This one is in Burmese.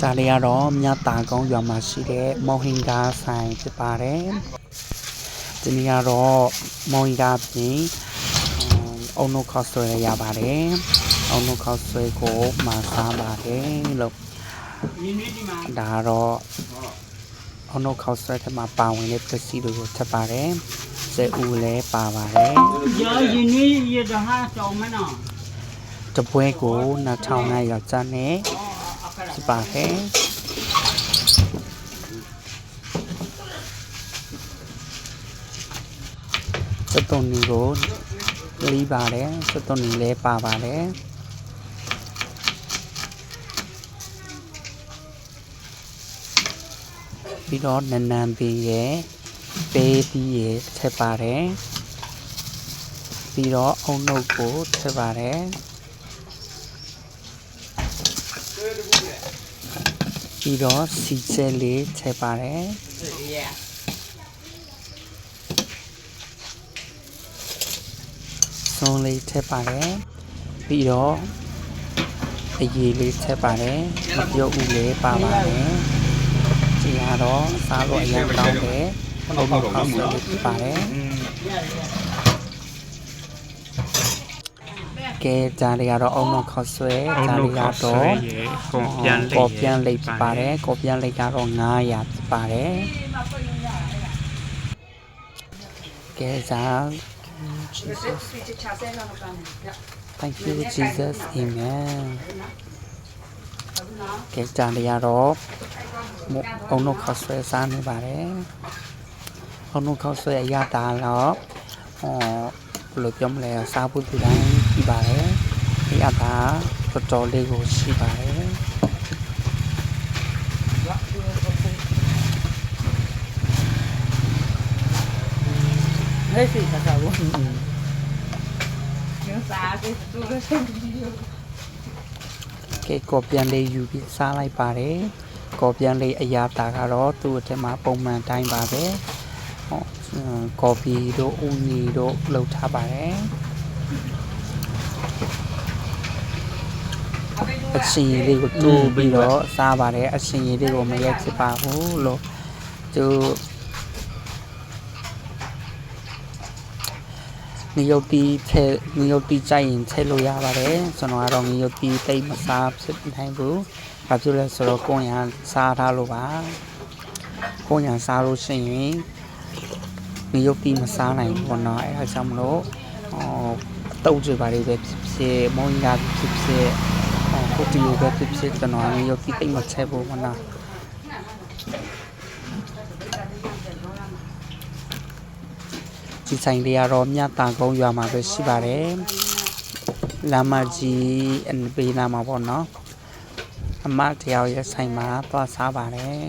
ဂျာလီကတော့မြတ်တာကုန်းရွာမှာရှိတဲ့မော်ဟင်ကားဆိုင်ဖြစ်ပါတယ်ဒီနေ့ကတော့မော်ဟင်ကားပြင်အုံနုခောက်ဆွဲရပါတယ်အုံနုခောက်ဆွဲကိုမှာစားပါတယ်လို့ဒါတော့အုံနုခောက်ဆွဲထဲမှာပါဝင်တဲ့ပစ္စည်းတွေကိုချက်ပါတယ်စဲဦးလည်းပါပါတယ်တပွဲကို2500ယောက်ျားနဲ့ဖြစ်ပါတယ်စက်တုံနီကိုလီးပါတယ်စက်တုံနီလည်းပါပါတယ်ပြီးတော့နနန်ပီရဲ့ပေးပြီးရဲ့ထည့်ပါတယ်ပြီးတော့အုံနုပ်ကိုထည့်ပါတယ်ပြီးတော့စီကျဲလေးထည့်ပါတယ်စုံးလေးထည့်ပါတယ်ပြီးတော့အရေးလေးထည့်ပါတယ်မပြုတ်ဦးလေးပါပါတယ်ဒီကတော့စားလို့အရင်ကောင်းတယ်အုံနုပ်ခောက်ဆွဲလေးဖြစ်ပါတယ်ကဲဂျာလီကတော့အုံနုပ်ခောက်ဆွဲဂျာလီကတော့ကော်ပြန်လိပ်ဖြစ်ပါတယ်ကော်ပြန်လိပ်ကတော့900ဖြစ်ပါတယ်ကဲဂျာThank you Jesus Amen ကဲဂျာလီကတော့အုံနုပ်ခောက်ဆွဲစားနေပါတယ်အုံနုပ်ခောက်ဆွဲအရတာတော့ဘယ်လိုပြောမလဲစားဖို့ဒီတိုင်းပြီးပါတယ်အရတာတော်တော်လေးကိုရှိပါတယ်ဟဲ့စီစားဘူးကဲကော်ပြန်လေးယူပြီးစားလိုက်ပါတယ်ကော်ပြန်လေးအရာတာကတော့သူ့အထက်မှာပုံမှန်တိုင်းပါပဲကော်ဖီတို့ဦးနီတို့လောက်ထားပါတယ်အရှင်ရည်လေးကိုတိုးပြီးတော့စားပါတယ်အရှင်ရည်လေးကိုမရက်ဖြစ်ပါဘူးလို့သူငရုတ်တီကြိုက်ရင်ထည့်လို့ရပါတယ်ကျွန်တော်ကတော့ငရုတ်တီတိတ်မစားဖြစ်နိုင်ဘူးဘာဖြစ်လဲဆိုတော့ကိုယ်ရန်စားထားလို့ပါကိုယ်ရန်စားလို့ရှိရင်ငရုတ်တီမစားနိုင်ဘူးပေါ့နော်အဲဒါကြောင့်မလို့တုတ်ကြပါလေပဲဖြစ်ဖြစ်မုံရဖြစ်ဖြစ်ကိုတီပဲဖြစ်ဖြစ်ကျွန်တော်ငရုတ်တီတိတ်မထည့်ဘူးပေါ့နော်ဒီဆိုင်လေးကတော့မြတ်တာကုန်းရွာမှာပဲရှိပါတယ်လမ်းမကြီးဘေးနားမှာပေါ့နော်အမတယောက်ရဲ့ဆိုင်မှာသွားစားပါတယ်